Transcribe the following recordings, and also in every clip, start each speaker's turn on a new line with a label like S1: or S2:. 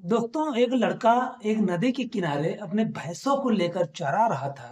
S1: दोस्तों, एक लड़का एक नदी के किनारे अपने भैंसों को लेकर चरा रहा था।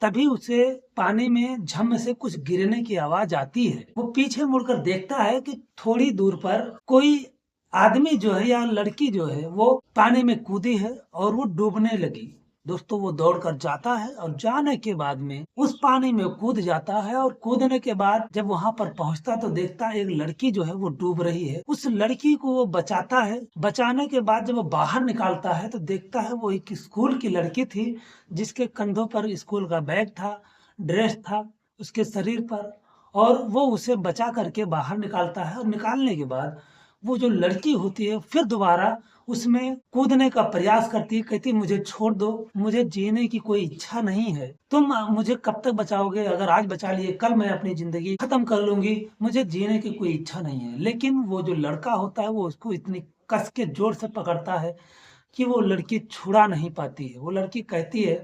S1: तभी उसे पानी में झम से कुछ गिरने की आवाज आती है। वो पीछे मुड़कर देखता है कि थोड़ी दूर पर कोई आदमी जो है या लड़की जो है वो पानी में कूदी है और वो डूबने लगी। दोस्तों, वो दौड़कर जाता है और जाने के बाद में उस पानी में कूद जाता है और कूदने के बाद जब वहां पर पहुंचता तो देखता है एक लड़की जो है वो डूब रही है। उस लड़की को वो बचाता है। बचाने के बाद जब वो बाहर निकालता है तो देखता है वो एक स्कूल की लड़की थी, जिसके कंधों पर स्कूल का बैग था, ड्रेस था उसके शरीर पर। और वो उसे बचा करके बाहर निकालता है और निकालने के बाद वो जो लड़की होती है फिर दोबारा उसमें कूदने का प्रयास करती है। कहती है, मुझे छोड़ दो, मुझे जीने की कोई इच्छा नहीं है। तुम मुझे कब तक बचाओगे? अगर आज बचा लिए कल मैं अपनी जिंदगी खत्म कर लूंगी। मुझे जीने की कोई इच्छा नहीं है। लेकिन वो जो लड़का होता है वो उसको इतनी कस के जोर से पकड़ता है कि वो लड़की छुड़ा नहीं पाती है। वो लड़की कहती है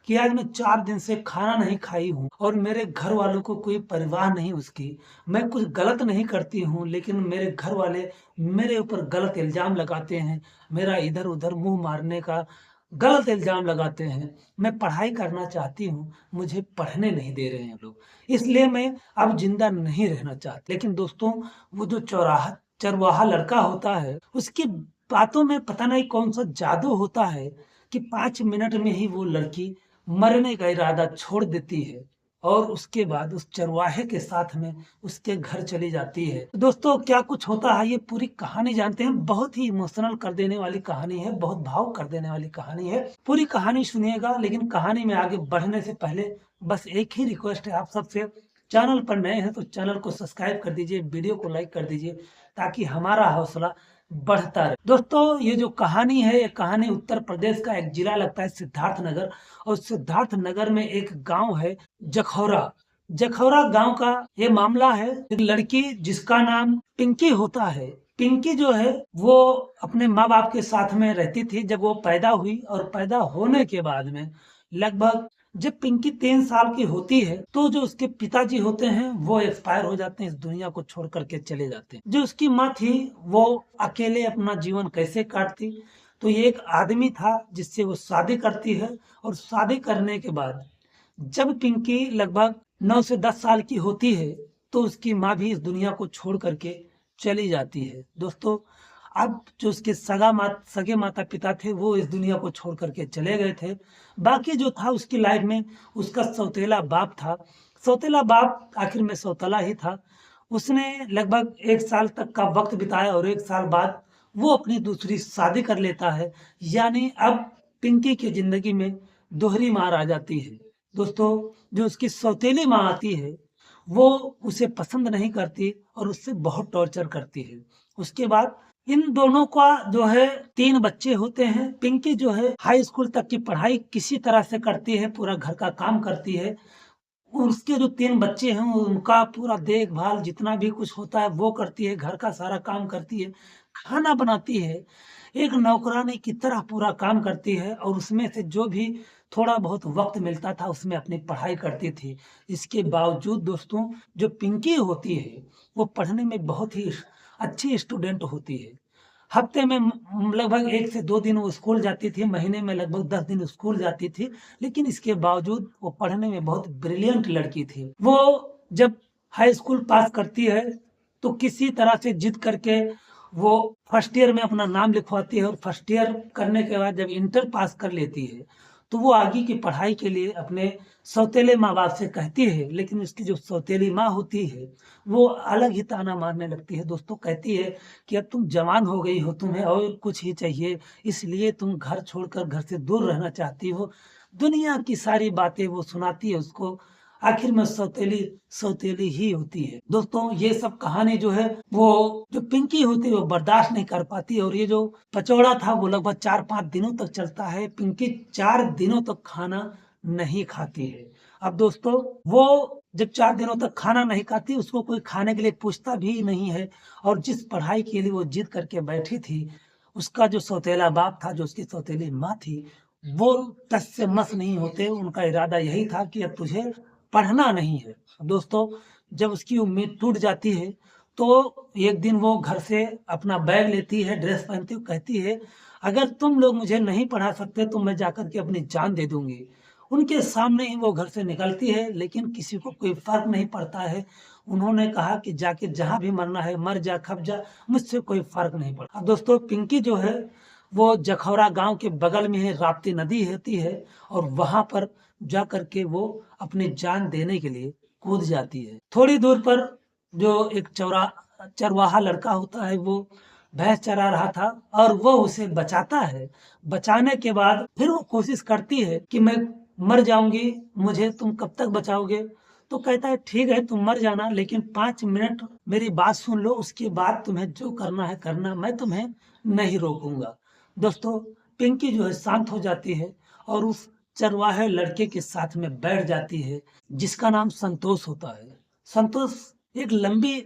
S1: कि आज मैं 4 दिन से खाना नहीं खाई हूँ और मेरे घर वालों को कोई परवाह नहीं उसकी। मैं कुछ गलत नहीं करती हूँ, लेकिन मेरे घर वाले मेरे ऊपर गलत इल्ज़ाम लगाते हैं। मेरा इधर-उधर मुँह मारने का गलत इल्ज़ाम लगाते हैं। मैं पढ़ाई करना चाहती हूँ, मुझे पढ़ने नहीं दे रहे हैं लोग। इसलिए मैं अब ज़िंदा नहीं रहना चाहती। लेकिन दोस्तों, वो जो चरवाहा लड़का होता है, उसकी बातों में पता नहीं कौन-सा जादू होता है कि 5 मिनट में ही वो लड़की मरने का इरादा छोड़ देती है और उसके बाद उस चरवाहे के साथ में उसके घर चली जाती है। दोस्तों, क्या कुछ होता है ये पूरी कहानी जानते हैं। बहुत ही इमोशनल कर देने वाली कहानी है, बहुत भावुक कर देने वाली कहानी है। पूरी कहानी सुनिएगा, लेकिन कहानी में आगे बढ़ने से पहले बस एक ही रिक्वेस्ट है आप सबसे। चैनल पर नए हैं तो चैनल को सब्सक्राइब कर दीजिए, वीडियो को लाइक कर दीजिए ताकि हमारा हौसला बढ़ता रहे। दोस्तों, ये जो कहानी है ये कहानी उत्तर प्रदेश का एक जिला लगता है सिद्धार्थनगर। और सिद्धार्थनगर में एक गांव है जखौरा। जखौरा गांव का ये मामला है। एक लड़की जिसका नाम पिंकी होता है। पिंकी जो है वो अपने माँ बाप के साथ में रहती थी जब वो पैदा हुई। और पैदा होने के बाद में लगभग जब पिंकी 3 साल की होती है तो जो उसके पिताजी होते हैं वो एक्सपायर हो जाते हैं, इस दुनिया को छोड़ करके चले जाते हैं। जो उसकी माँ थी वो अकेले अपना जीवन कैसे काटती। तो ये एक आदमी था जिससे वो शादी करती है। और शादी करने के बाद जब पिंकी लगभग 9 से 10 साल की होती है तो उसकी माँ भी इस दुनिया को छोड़ करके चली जाती है। दोस्तों, अब जो उसके सगे माता पिता थे वो इस दुनिया को छोड़ करके चले गए थे। बाकी जो था उसकी लाइफ में उसका सौतेला बाप था। सौतेला बाप आखिर में सौतेला ही था। उसने लगभग 1 साल तक का वक्त बिताया और 1 साल बाद वो अपनी दूसरी शादी कर लेता है। यानी अब पिंकी की जिंदगी में दोहरी मार आ जाती है। दोस्तों, जो उसकी सौतेली माँ आती है वो उसे पसंद नहीं करती और उससे बहुत टॉर्चर करती है। उसके बाद इन दोनों का जो है 3 बच्चे होते हैं। पिंकी जो है हाई स्कूल तक की पढ़ाई किसी तरह से करती है, पूरा घर का काम करती है। उसके जो 3 बच्चे हैं उनका पूरा देखभाल जितना भी कुछ होता है वो करती है, घर का सारा काम करती है, खाना बनाती है, एक नौकरानी की तरह पूरा काम करती है। और उसमें से जो भी थोड़ा बहुत वक़्त मिलता था उसमें अपनी पढ़ाई करती थी। इसके बावजूद दोस्तों, जो पिंकी होती है वो पढ़ने में बहुत ही अच्छी स्टूडेंट होती है। हफ्ते में लगभग 1 से 2 दिन वो स्कूल जाती थी, महीने में लगभग 10 दिन स्कूल जाती थी। लेकिन इसके बावजूद वो पढ़ने में बहुत ब्रिलियंट लड़की थी। वो जब हाई स्कूल पास करती है तो किसी तरह से जिद करके वो फर्स्ट ईयर में अपना नाम लिखवाती है। और फर्स्ट ईयर करने के बाद जब इंटर पास कर लेती है तो वो आगे की पढ़ाई के लिए अपने सौतेले माँ बाप से कहती है। लेकिन उसकी जो सौतेली माँ होती है वो अलग ही ताना मारने लगती है। दोस्तों, कहती है कि अब तुम जवान हो गई हो, तुम्हें और कुछ ही चाहिए, इसलिए तुम घर छोड़कर घर से दूर रहना चाहती हो। दुनिया की सारी बातें वो सुनाती है उसको। आखिर में सौतेली सौतेली ही होती है। दोस्तों, ये सब कहानी जो है वो जो पिंकी होती है वो बर्दाश्त नहीं कर पाती। और ये जो पचौड़ा था वो लगभग 4-5 दिनों तक चलता है। पिंकी 4 दिनों तक खाना नहीं खाती है। अब दोस्तों, वो जब 4 दिनों तक खाना नहीं खाती उसको कोई खाने के लिए पूछता भी नहीं है। और जिस पढ़ाई के लिए वो जिद करके बैठी थी उसका जो सौतेला बाप था, जो उसकी सौतेली माँ थी, वो टस से मस नहीं होते। उनका इरादा यही था कि अब तुझे पढ़ना नहीं है। दोस्तों, जब उसकी उम्मीद टूट जाती है तो एक दिन वो घर से अपना बैग लेती है, ड्रेस पहनती हुई कहती है, "अगर तुम लोग मुझे नहीं पढ़ा सकते तो मैं जाकर के अपनी जान दे दूँगी।" उनके सामने ही वो घर से निकलती है, लेकिन किसी को कोई फ़र्क नहीं पड़ता है। उन्होंने कहा कि जाके जहाँ भी मरना है मर जा, खप जा, मुझसे कोई फ़र्क नहीं पड़ता। अब दोस्तों पिंकी जो है, वो जखौरा गाँव के बगल में ही राप्ती नदी होती है और वहाँ पर जा कर के वो अपनी जान देने के लिए कूद जाती है। थोड़ी दूर पर जो एक चरवाहा लड़का होता है, वो भैंस चरा रहा था और वो उसे बचाता है। बचाने के बाद फिर वो कोशिश करती है कि मैं मर जाऊँगी, मुझे तुम कब तक बचाओगे? तो कहता है ठीक है तुम मर जाना, लेकिन 5 मिनट मेरी बात सुन लो, उसके बाद तुम्हें जो करना है करना, मैं तुम्हें नहीं रोकूँगा। दोस्तों पिंकी जो है शांत हो जाती है और उस चरवाहे लड़के के साथ में बैठ जाती है, जिसका नाम संतोष होता है। संतोष एक लंबी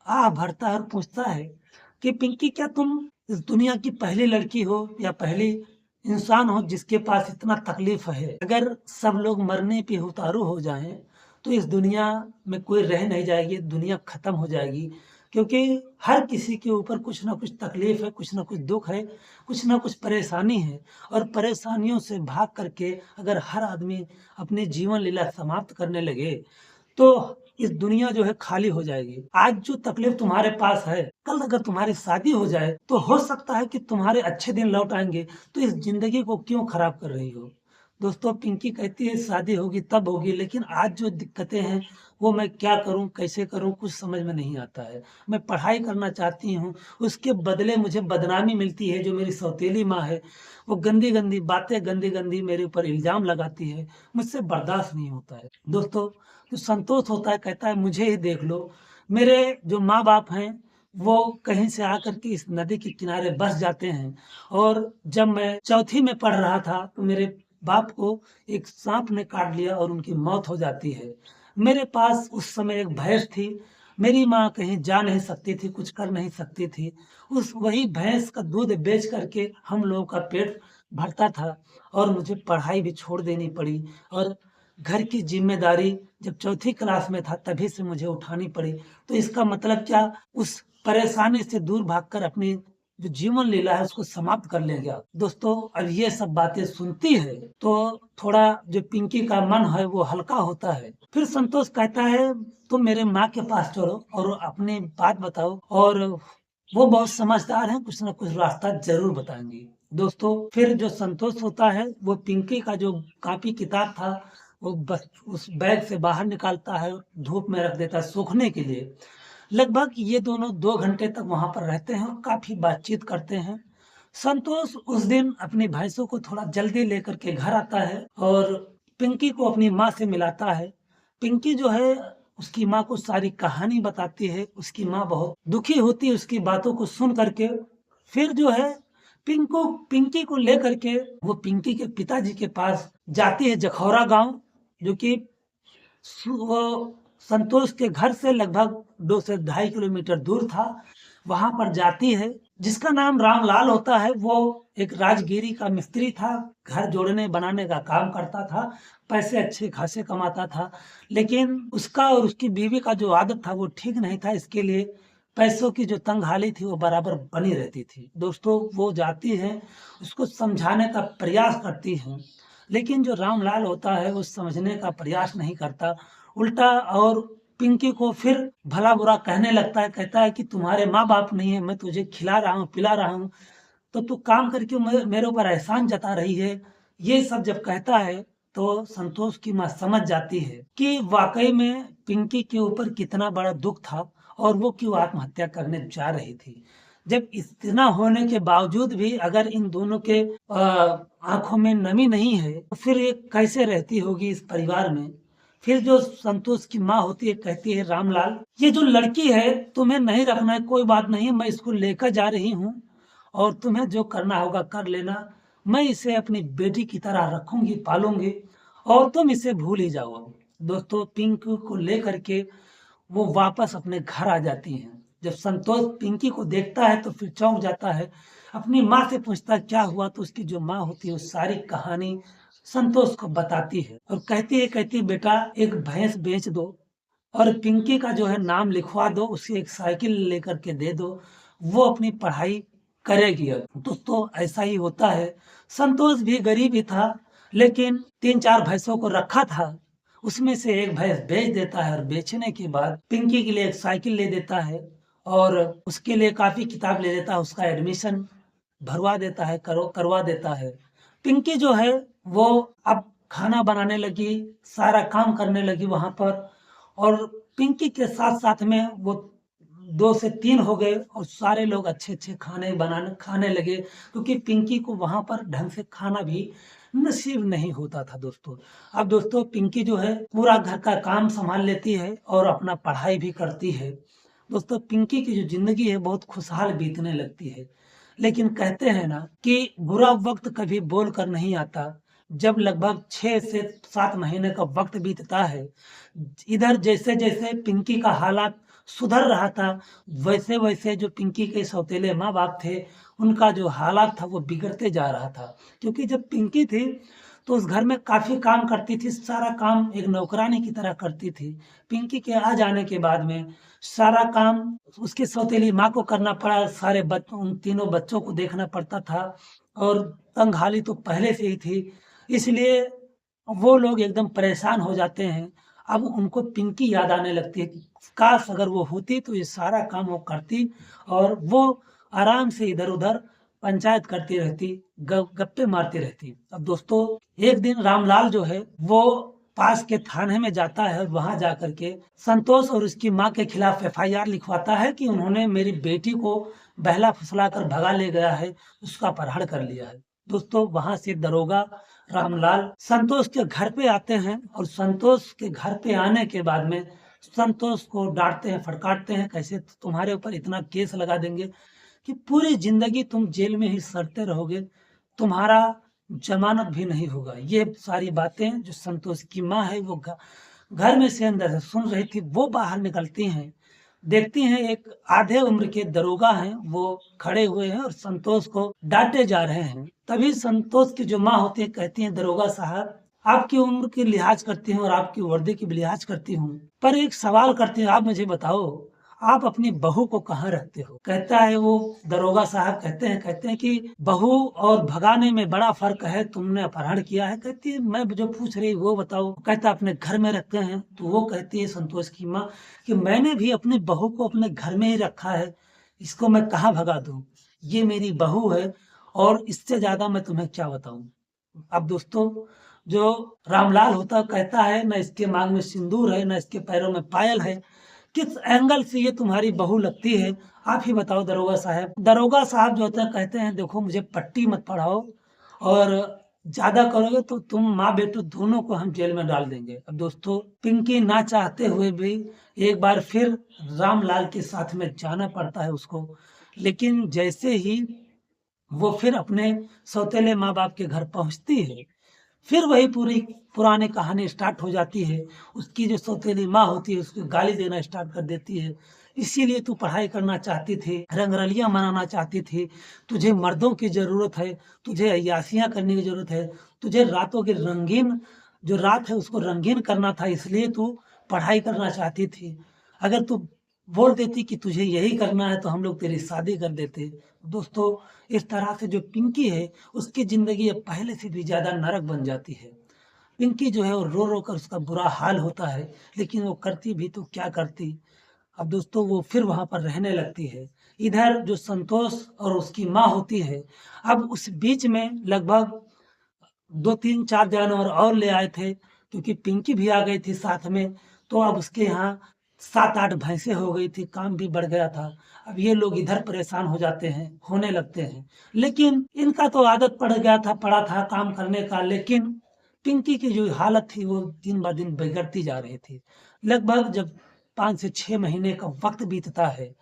S1: आह भरता है और पूछता है कि पिंकी क्या तुम इस दुनिया की पहली लड़की हो या पहली इंसान हो जिसके पास इतना तकलीफ है? अगर सब लोग मरने पे उतारू हो जाएं तो इस दुनिया में कोई रह नहीं जाएगी, दुनिया खत्म हो जाएगी। क्योंकि हर किसी के ऊपर कुछ ना कुछ तकलीफ है, कुछ ना कुछ दुख है, कुछ ना कुछ परेशानी है और परेशानियों से भाग करके अगर हर आदमी अपनी जीवन लीला समाप्त करने लगे तो इस दुनिया जो है खाली हो जाएगी। आज जो तकलीफ तुम्हारे पास है, कल अगर तुम्हारी शादी हो जाए तो हो सकता है कि तुम्हारे अच्छे दिन लौट आएँगे, तो इस ज़िंदगी को क्यों खराब कर रही हो? दोस्तों पिंकी कहती है शादी होगी तब होगी, लेकिन आज जो दिक्कतें हैं वो मैं क्या करूँ, कैसे करूँ कुछ समझ में नहीं आता है। मैं पढ़ाई करना चाहती हूँ, उसके बदले मुझे बदनामी मिलती है, जो मेरी सौतेली माँ है, वो गंदी-गंदी बातें, गंदी-गंदी मेरे ऊपर इल्ज़ाम लगाती है, मुझसे बर्दाश्त नहीं होता है। दोस्तों जो संतोष होता है कहता है मुझे ही देख लो, मेरे जो माँ-बाप हैं वो कहीं से आकर के इस नदी के किनारे बस जाते हैं और जब मैं चौथी में पढ़ रहा था तो मेरे बाप को एक साँप ने काट लिया और उनकी मौत हो जाती है। मेरे पास उस समय एक भैंस थी, मेरी माँ कहीं जा नहीं सकती थी, कुछ कर नहीं सकती थी। उस वही भैंस का दूध बेच कर के हम लोगों का पेट भरता था और मुझे पढ़ाई भी छोड़ देनी पड़ी और घर की ज़िम्मेदारी जब चौथी क्लास में था तभी से मुझे उठानी पड़ी। तो इसका मतलब क्या उस परेशानी से दूर भागकर अपनी जो जीवन लीला है उसको समाप्त कर ले गया। दोस्तों अब ये सब बातें सुनती है तो थोड़ा जो पिंकी का मन है वो हल्का होता है। फिर संतोष कहता है तुम मेरे माँ के पास चलो और अपनी बात बताओ और वो बहुत समझदार हैं, कुछ ना कुछ रास्ता ज़रूर बताएँगी। दोस्तों फिर जो संतोष होता है वो पिंकी का जो कॉपी किताब था वो बस उस बैग से बाहर निकालता है, धूप में रख देता है सूखने के लिए। लगभग ये दोनों 2 घंटे तक वहाँ पर रहते हैं और काफ़ी बातचीत करते हैं। संतोष उस दिन अपनी भैंसों को थोड़ा जल्दी लेकर के घर आता है और पिंकी को अपनी माँ से मिलाता है। पिंकी जो है उसकी माँ को सारी कहानी बताती है, उसकी माँ बहुत दुखी होती है उसकी बातों को सुन कर के। फिर जो है पिंकी को लेकर के वो पिंकी के पिताजी के पास जाती है जखौरा गाँव, जो कि वो संतोष के घर से लगभग 2 से ढाई किलोमीटर दूर था। वहाँ पर जाती है, जिसका नाम रामलाल होता है, वो एक राजगिरी का मिस्त्री था, घर जोड़ने बनाने का काम करता था, पैसे अच्छे खासे कमाता था। लेकिन उसका और उसकी बीवी का जो आदत था वो ठीक नहीं था, इसके लिए पैसों की जो तंगहाली थी वो बराबर बनी रहती थी। दोस्तों वो जाती हैं, उसको समझाने का प्रयास करती हैं, लेकिन जो रामलाल होता है वो समझने का प्रयास नहीं करता, उल्टा और पिंकी को फिर भला-बुरा कहने लगता है, कहता है कि तुम्हारे माँ-बाप नहीं है, मैं तुझे खिला रहा हूँ, पिला रहा हूँ, तो तू काम करके मेरे ऊपर एहसान जता रही है। ये सब जब कहता है तो संतोष की माँ समझ जाती है कि वाक़ई में पिंकी के ऊपर कितना बड़ा दुःख था और वो क्यों आत्महत्या करने जा रही थी। जब इतना होने के बावजूद भी अगर इन दोनों के आँखों में नमी नहीं है, तो फिर ये कैसे रहती होगी इस परिवार में। फिर जो संतोष की माँ होती है कहती है रामलाल ये जो लड़की है तुम्हें नहीं रखना है कोई बात नहीं, मैं इसको लेकर जा रही हूँ और तुम्हें जो करना होगा कर लेना। मैं इसे अपनी बेटी की तरह रखूँगी, पालूँगी और तुम इसे भूल ही जाओ। दोस्तों पिंकी को लेकर के वो वापस अपने घर आ जाती हैं। जब संतोष पिंकी को देखता है तो फिर चौंक जाता है। अपनी माँ से पूछता है क्या हुआ? तो उसकी जो माँ होती है वो सारी कहानी संतोष को बताती है और कहती है बेटा एक भैंस बेच दो और पिंकी का जो है नाम लिखवा दो, उसे एक साइकिल लेकर के दे दो, वो अपनी पढ़ाई करेगी अब। दोस्तों ऐसा ही होता है। संतोष भी गरीब ही था, लेकिन 3-4 भैंसों को रखा था। उसमें से एक भैंस बेच देता है और बेचने के बाद पिंकी के लिए एक साइकिल ले देता है और उसके लिए काफ़ी किताब ले देता है, उसका एडमिशन भरवा देता है, करवा देता है। पिंकी जो है वो अब खाना बनाने लगी, सारा काम करने लगी वहाँ पर, और पिंकी के साथ-साथ में वो 2 से 3 हो गए और सारे लोग अच्छे-अच्छे खाने लगे, क्योंकि पिंकी को वहाँ पर ढंग से खाना भी नसीब नहीं होता था दोस्तों। अब दोस्तों पिंकी जो है पूरा घर का काम सँभाल लेती है और अपना पढ़ाई भी करती है। दोस्तों पिंकी की जो ज़िंदगी है बहुत खुशहाल बीतने लगती है। लेकिन कहते हैं ना कि बुरा वक़्त कभी बोल कर नहीं आता। जब लगभग 6 से 7 महीने का वक़्त बीतता है, इधर जैसे-जैसे पिंकी का हालात सुधर रहा था, वैसे-वैसे जो पिंकी के सौतेले माँ-बाप थे, उनका जो हालात था वो बिगड़ते जा रहा था। क्योंकि जब पिंकी थी, तो उस घर में काफ़ी काम करती थी, सारा काम एक नौकरानी की तरह करती थी। पिंकी के आ जाने के बाद में सारा काम उसकी सौतेली माँ को करना पड़ा, सारे उन तीनों बच्चों को देखना पड़ता था और तंगहाली तो पहले से ही थी। इसलिए वो लोग एकदम परेशान हो जाते हैं। अब उनको पिंकी याद आने लगती है कि काश अगर वो होती तो ये सारा काम वो करती और वो आराम से इधर-उधर पंचायत करती रहती, गप्पे मारती रहती। अब दोस्तों एक दिन रामलाल जो है वो पास के थाने में जाता है और वहाँ जाकर के संतोष और उसकी माँ के खिलाफ एफआईआर लिखवाता है कि उन्होंने मेरी बेटी को बहला-फुसला कर भगा ले गया है, उसका अपहरण कर लिया है। दोस्तों वहाँ से दरोगा रामलाल संतोष के घर पे आते हैं और संतोष के घर पे आने के बाद में संतोष को डाँटते हैं, फटकारते हैं, कैसे तुम्हारे ऊपर इतना केस लगा देंगे कि पूरी ज़िंदगी तुम जेल में ही सड़ते रहोगे, तुम्हारा ज़मानत भी नहीं होगा। ये सारी बातें जो संतोष की माँ है वो घर में से अंदर से सुन रही थी, वो बाहर निकलती हैं, देखती हैं एक आधे उम्र के दरोगा हैं, वो खड़े हुए हैं और संतोष को डाँटे जा रहे हैं। तभी संतोष की जो माँ होती है कहती हैं, दरोगा साहब आपकी उम्र की लिहाज़ करती हूँ और आपकी वर्दी की भी लिहाज़ करती हूँ, पर एक सवाल करती हूँ, आप मुझे बताओ आप अपनी बहू को कहाँ रखते हो? कहता है वो दरोगा साहब कहते हैं कि बहू और भगाने में बड़ा फ़र्क है, तुमने अपहरण किया है? कहती है मैं जो पूछ रही वो बताओ? कहता अपने घर में रखते हैं, तो वो कहती है संतोष की माँ कि मैंने भी अपनी बहू को अपने घर में ही रखा है, इसको मैं कहाँ भगा दूँ? ये मेरी बहू है और इससे ज़्यादा मैं तुम्हें क्या बताऊँ? अब दोस्तों जो रामलाल होता कहता है न इसके माँग में सिंदूर है, न इसके पैरों में पायल है, किस एंगल से ये तुम्हारी बहू लगती है? आप ही बताओ दरोगा साहब। दरोगा साहब जो होते हैं कहते हैं देखो मुझे पट्टी मत पढ़ाओ और ज़्यादा करोगे तो तुम माँ-बेटू दोनों को हम जेल में डाल देंगे। अब दोस्तों पिंकी ना चाहते हुए भी एक बार फिर रामलाल के साथ में जाना पड़ता है उसको। लेकिन जैसे ही वो फिर अपने सौतेले माँ-बाप के घर पहुँचती है, फिर वही पूरी पुरानी कहानी स्टार्ट हो जाती है। उसकी जो सौतेली माँ होती है उसको गाली देना स्टार्ट कर देती है। इसीलिए तू पढ़ाई करना चाहती थी, रंगरलियाँ मनाना चाहती थी, तुझे मर्दों की ज़रूरत है, तुझे अय्याशियाँ करने की ज़रूरत है, तुझे रातों की रंगीन जो रात है उसको रंगीन करना था इसलिए तू पढ़ाई करना चाहती थी। अगर तू बोल देती कि तुझे यही करना है तो हम लोग तेरी शादी कर देते। दोस्तों इस तरह से जो पिंकी है उसकी ज़िंदगी अब पहले से भी ज़्यादा नरक बन जाती है। पिंकी जो है वो रो-रो कर उसका बुरा हाल होता है, लेकिन वो करती भी तो क्या करती? अब दोस्तों वो फिर वहाँ पर रहने लगती है। इधर जो संतोष और उसकी माँ होती है, अब उस बीच में लगभग 2-3-4 जानवर और ले आए थे, क्योंकि पिंकी भी आ गई थी साथ में, तो अब उसके यहाँ 7-8 भैंसें हो गई थी, काम भी बढ़ गया था। अब ये लोग इधर परेशान हो जाते हैं, होने लगते हैं। लेकिन इनका तो आदत पड़ा था काम करने का, लेकिन पिंकी की जो हालत थी वो दिन ब दिन बिगड़ती जा रही थी। लगभग जब 5 से 6 महीने का वक़्त बीतता है,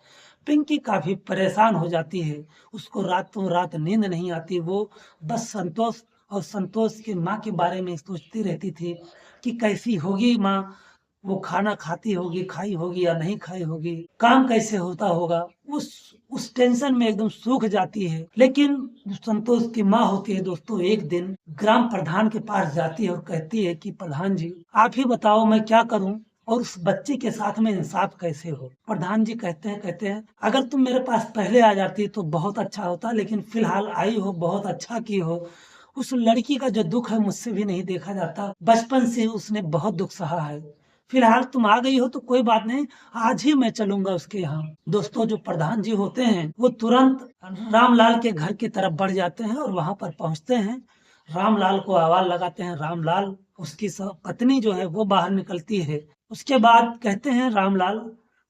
S1: पिंकी काफ़ी परेशान हो जाती है। उसको रातों-रात नींद नहीं आती, वो बस संतोष और संतोष की माँ के बारे में सोचती रहती थी कि कैसी होगी माँ, वो खाना खाती होगी, खाई होगी या नहीं खाई होगी, काम कैसे होता होगा, उस टेंशन में एकदम सूख जाती है। लेकिन जो संतोष की माँ होती है दोस्तों, एक दिन ग्राम प्रधान के पास जाती है और कहती है कि प्रधान जी, आप ही बताओ मैं क्या करूँ? और उस बच्चे के साथ में इंसाफ कैसे हो। प्रधान जी कहते हैं अगर तुम मेरे पास पहले आ जाती तो बहुत अच्छा होता, लेकिन फिलहाल आई हो, बहुत अच्छा की हो। उस लड़की का जो दुख है मुझसे भी नहीं देखा जाता, बचपन से उसने बहुत दुख सहा है। फिलहाल तुम आ गई हो तो कोई बात नहीं, आज ही मैं चलूंगा उसके यहाँ। दोस्तों, जो प्रधान जी होते हैं वो तुरंत रामलाल के घर की तरफ बढ़ जाते हैं और वहां पर पहुंचते हैं। रामलाल को आवाज लगाते हैं। रामलाल, उसकी पत्नी जो है वो बाहर निकलती है। उसके बाद कहते हैं, रामलाल,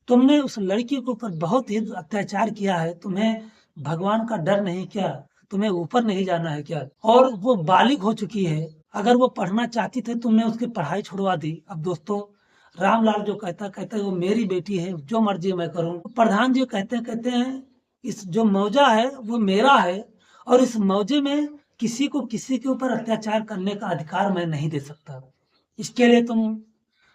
S1: तुमने उस लड़की के ऊपर बहुत ही अत्याचार किया है, तुम्हें भगवान का डर नहीं क्या? तुम्हें ऊपर नहीं जाना है क्या? और वो बालिग हो चुकी है, अगर वो पढ़ना चाहती थी तुमने उसकी पढ़ाई छुड़वा दी। अब दोस्तों, रामलाल जो कहता है वो मेरी बेटी है, जो मर्जी मैं करूं। प्रधान जी कहते हैं इस जो मौजा है वो मेरा है, और इस मौजे में किसी को किसी के ऊपर अत्याचार करने का अधिकार मैं नहीं दे सकता। इसके लिए तुम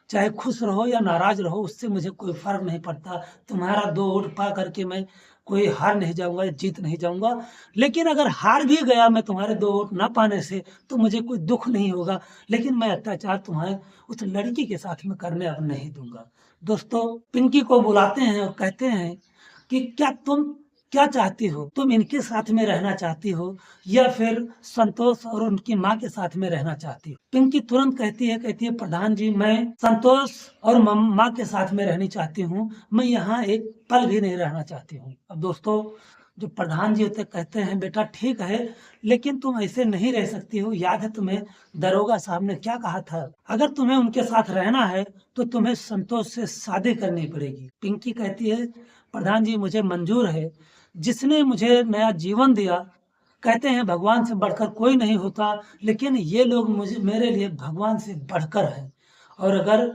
S1: चाहे खुश रहो या नाराज रहो, उससे मुझे कोई फर्क नहीं पड़ता। तुम्हारा 2 वोट पा करके मैं कोई हार नहीं जाऊंगा, जीत नहीं जाऊंगा। लेकिन अगर हार भी गया मैं तुम्हारे 2 वोट ना पाने से, तो मुझे कोई दुख नहीं होगा। लेकिन मैं अत्याचार तुम्हारे उस लड़की के साथ में करने अब नहीं दूंगा। दोस्तों, पिंकी को बुलाते हैं और कहते हैं कि क्या तुम क्या चाहती हो? तुम इनके साथ में रहना चाहती हो या फिर संतोष और उनकी माँ के साथ में रहना चाहती हो? पिंकी तुरंत कहती है प्रधान जी, मैं संतोष और माँ के साथ में रहनी चाहती हूँ, मैं यहाँ एक पल भी नहीं रहना चाहती हूँ। अब दोस्तों, जो प्रधान जी होते कहते हैं, बेटा ठीक है, लेकिन तुम ऐसे नहीं रह सकती हो। याद है तुम्हें दरोगा साहब ने क्या कहा था? अगर तुम्हें उनके साथ रहना है तो तुम्हें संतोष से शादी करनी पड़ेगी। पिंकी कहती है, प्रधान जी मुझे मंजूर है, जिसने मुझे नया जीवन दिया, कहते हैं भगवान से बढ़कर कोई नहीं होता, लेकिन ये लोग मुझे मेरे लिए भगवान से बढ़कर हैं। और अगर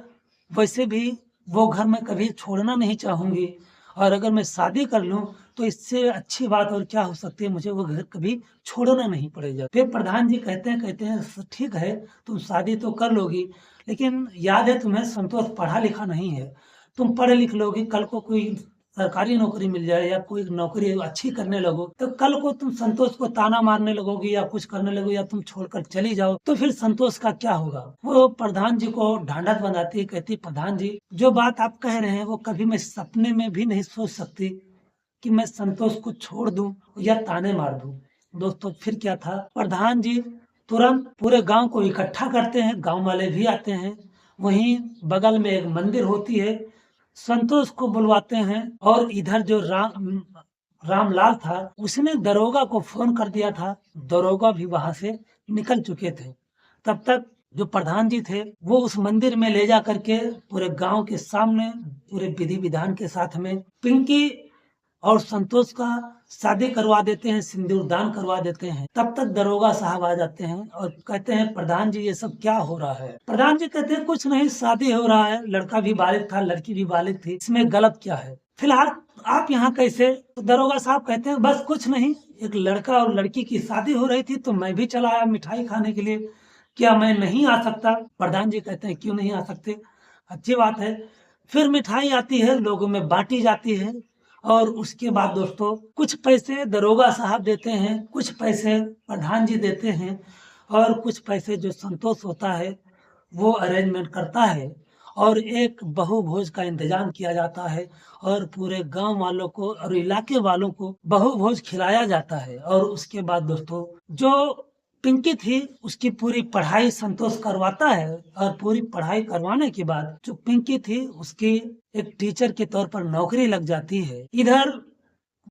S1: वैसे भी वो घर मैं कभी छोड़ना नहीं चाहूंगी, और अगर मैं शादी कर लूं तो इससे अच्छी बात और क्या हो सकती है, मुझे वो घर कभी छोड़ना नहीं पड़ेगा। फिर प्रधान जी कहते हैं ठीक है, तुम शादी तो कर लोगी, लेकिन याद है तुम्हें संतोष पढ़ा लिखा नहीं है। तुम पढ़ लिख लोगी, कल को कोई सरकारी नौकरी मिल जाए या कोई नौकरी अच्छी करने लगो, तो कल को तुम संतोष को ताना मारने लगोगी या कुछ करने लगोगी, या तुम छोड़कर चली जाओ तो फिर संतोष का क्या होगा? वो प्रधान जी को ढांढस बंधाती है, कहती, प्रधान जी जो बात आप कह रहे हैं वो कभी मैं सपने में भी नहीं सोच सकती कि मैं संतोष को छोड़ दूं या ताने मार दूं। दोस्तों, फिर क्या था, प्रधान जी तुरंत पूरे गांव को इकट्ठा करते हैं, गांव वाले भी आते हैं। वहीं बगल में एक मंदिर होती है, संतोष को बुलवाते हैं। और इधर जो रामलाल था, उसने दरोगा को फोन कर दिया था, दरोगा भी वहां से निकल चुके थे। तब तक जो प्रधान जी थे वो उस मंदिर में ले जा करके पूरे गांव के सामने पूरे विधि विधान के साथ में पिंकी और संतोष का शादी करवा देते हैं, सिंदूर दान करवा देते हैं। तब तक दरोगा साहब आ जाते हैं और कहते हैं, प्रधान जी ये सब क्या हो रहा है? प्रधान जी कहते हैं, कुछ नहीं, शादी हो रहा है, लड़का भी बालिग था, लड़की भी बालिग थी, इसमें गलत क्या है? फिलहाल आप यहाँ कैसे? तो दरोगा साहब कहते हैं, बस कुछ नहीं, एक लड़का और लड़की की शादी हो रही थी तो मैं भी चला आया मिठाई खाने के लिए, क्या मैं नहीं आ सकता? प्रधान जी कहते हैं, क्यों नहीं आ सकते, अच्छी बात है। फिर मिठाई आती है, लोगों में बांटी जाती है, और उसके बाद दोस्तों कुछ पैसे दरोगा साहब देते हैं, कुछ पैसे प्रधान जी देते हैं, और कुछ पैसे जो संतोष होता है वो अरेंजमेंट करता है, और एक बहु भोज का इंतजाम किया जाता है, और पूरे गांव वालों को और इलाके वालों को बहु भोज खिलाया जाता है। और उसके बाद दोस्तों, जो पिंकी थी उसकी पूरी पढ़ाई संतोष करवाता है, और पूरी पढ़ाई करवाने के बाद जो पिंकी थी उसकी एक टीचर के तौर पर नौकरी लग जाती है। इधर